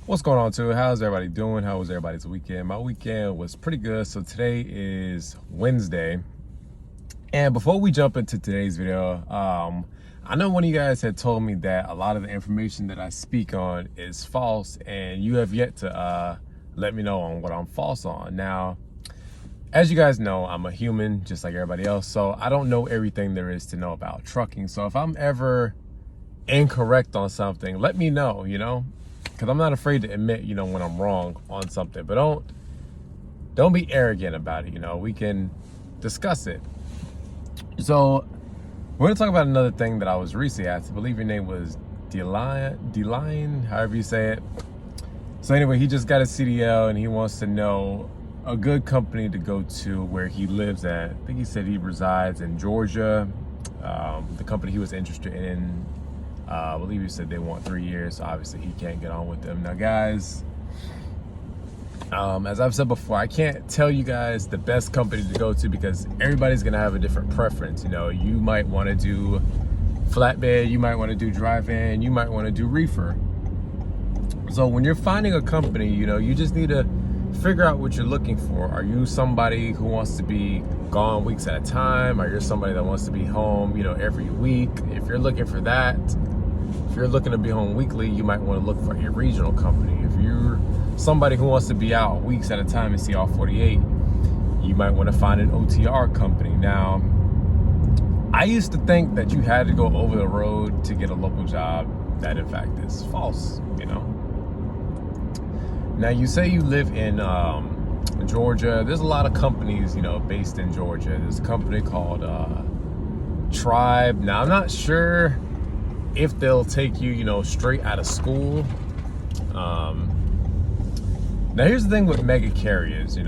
What's going on too? How's everybody doing? How was everybody's weekend? My weekend was pretty good. So today is Wednesday. And before we jump into today's video, I know one of you guys had told me that a lot of the information that I speak on is false, and you have yet to let me know on what I'm false on. Now, as you guys know, I'm a human just like everybody else, so I don't know everything there is to know about trucking. So if I'm ever incorrect on something, let me know, because I'm not afraid to admit, when I'm wrong on something. But don't be arrogant about it. We can discuss it. So we're gonna talk about another thing that I was recently asked. I believe your name was Deline, however you say it. So anyway, he just got a CDL and he wants to know a good company to go to where he lives at. I think he said he resides in Georgia. The company he was interested in, I believe he said they want 3 years, so obviously he can't get on with them. Now guys, as I've said before, I can't tell you guys the best company to go to because everybody's gonna have a different preference. You might want to do flatbed, you might want to do drive-in, you might want to do reefer. So when you're finding a company, you just need to figure out what you're looking for. Are you somebody who wants to be gone weeks at a time? Are you somebody that wants to be home, every week? If you're looking for that, if you're looking to be home weekly, you might want to look for a regional company. If you're somebody who wants to be out weeks at a time and see all 48, you might want to find an OTR company. Now, I used to think that you had to go over the road to get a local job. That in fact is false, Now you say you live in Georgia. There's a lot of companies, based in Georgia. There's a company called Tribe. Now I'm not sure if they'll take you, straight out of school. Now here's the thing with mega carriers, if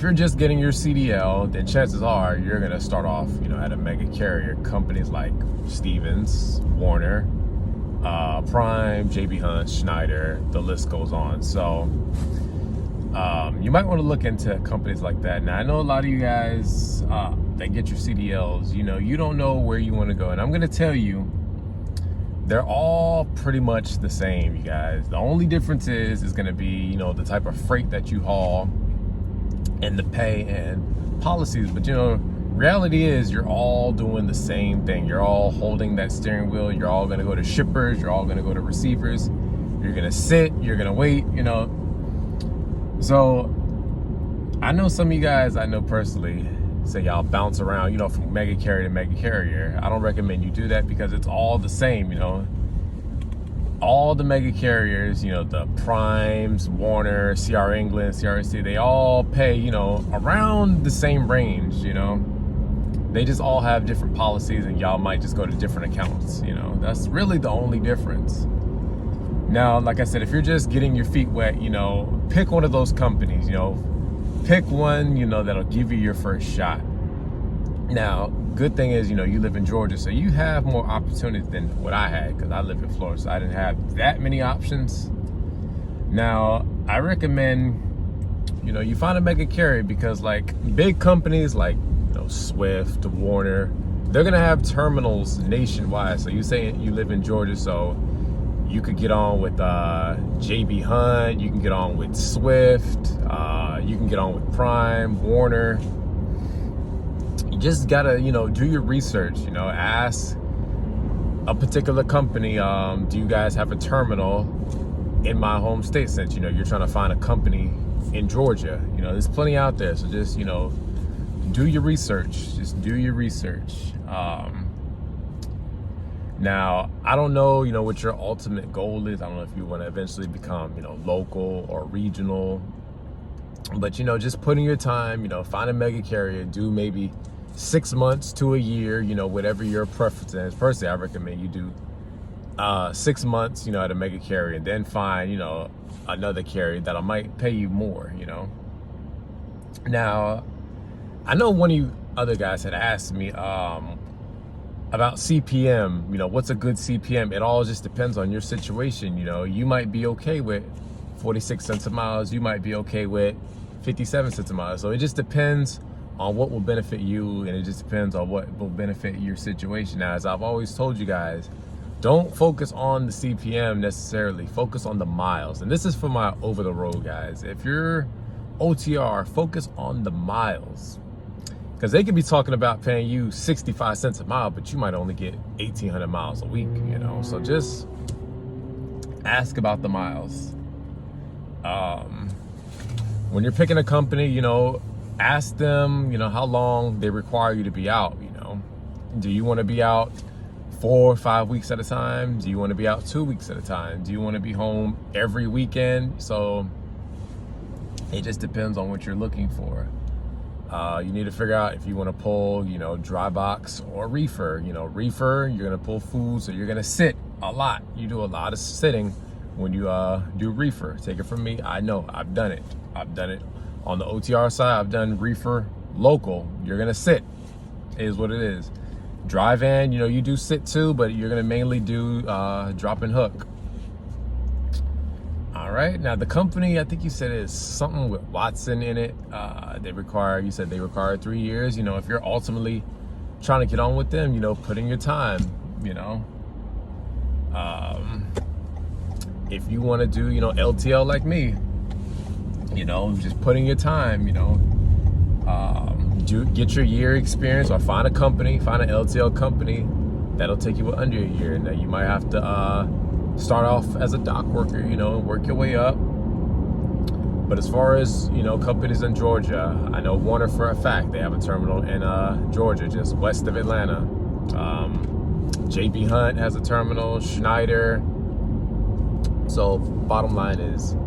you're just getting your CDL, then chances are you're gonna start off, at a mega carrier. Companies like Stevens, Warner, Prime, JB Hunt, Schneider, the list goes on. So you might want to look into companies like that. Now I know a lot of you guys that get your CDLs, you don't know where you want to go, and I'm gonna tell you, they're all pretty much the same, you guys. The only difference is gonna be, the type of freight that you haul and the pay and policies. But reality is you're all doing the same thing. You're all holding that steering wheel. You're all gonna go to shippers. You're all gonna go to receivers. You're gonna sit, you're gonna wait, So I know some of you guys I know personally say y'all bounce around, from mega carrier to mega carrier. I don't recommend you do that because it's all the same, All the mega carriers, the Primes, Warner, CR England, CRC, they all pay, around the same range, They just all have different policies and y'all might just go to different accounts, That's really the only difference. Now, like I said, if you're just getting your feet wet, pick one of those companies, Pick one, that'll give you your first shot. Now, good thing is, you live in Georgia, so you have more opportunities than what I had, because I live in Florida, so I didn't have that many options. Now, I recommend, you find a mega carrier because, like, big companies like, Swift, Warner, they're gonna have terminals nationwide. So you say you live in Georgia, so you could get on with JB Hunt, you can get on with Swift, you can get on with Prime, Warner. You just gotta, do your research, ask a particular company, do you guys have a terminal in my home state, since, you're trying to find a company in Georgia. There's plenty out there, so just, do your research, just do your research. Now, I don't know, what your ultimate goal is. I don't know if you want to eventually become, local or regional. But, just put in your time, find a mega carrier, do maybe 6 months to a year, whatever your preference is. Personally, I recommend you do 6 months, at a mega carrier, and then find, another carrier that might pay you more, Now, I know one of you other guys had asked me, about CPM, what's a good CPM? It all just depends on your situation. You might be okay with 46 cents a mile, you might be okay with 57 cents a mile. So it just depends on what will benefit you, and it just depends on what will benefit your situation. Now, as I've always told you guys, Don't focus on the CPM necessarily. Focus on the miles. And this is for my over the road guys. If you're OTR, focus on the miles. Because they could be talking about paying you 65 cents a mile, but you might only get 1,800 miles a week, you know? So just ask about the miles. When you're picking a company, you know, ask them, you know, how long they require you to be out, you know? Do you want to be out 4 or 5 weeks at a time? Do you want to be out 2 weeks at a time? Do you want to be home every weekend? So it just depends on what you're looking for. You need to figure out if you want to pull, you know, dry box or reefer. You know, reefer, you're going to pull food, so you're going to sit a lot. You do a lot of sitting when you do reefer. Take it from me, I know, I've done it. I've done it on the OTR side. I've done reefer local. You're going to sit, is what it is. Dry van, you know, you do sit too, but you're going to mainly do drop and hook. All right, now the company, I think you said is something with Watson in it. You said they require 3 years. You know, if you're ultimately trying to get on with them, you know, put in your time, you know. If you want to do, you know, LTL like me, you know, just put in your time, you know. Get your year experience, or find a company, find an LTL company that'll take you under a year. Now you might have to start off as a dock worker, you know, and work your way up. But as far as, you know, companies in Georgia, I know Warner for a fact. They have a terminal in Georgia, just west of Atlanta. JB Hunt has a terminal, Schneider. So bottom line is,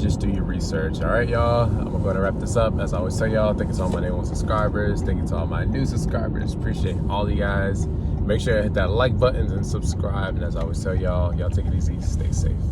just do your research. All right, y'all, I'm going to wrap this up. As I always tell y'all, thank you to all my day one subscribers. Thank you to all my new subscribers. Appreciate all you guys. Make sure you hit that like button and subscribe. And as I always tell y'all, take it easy, stay safe.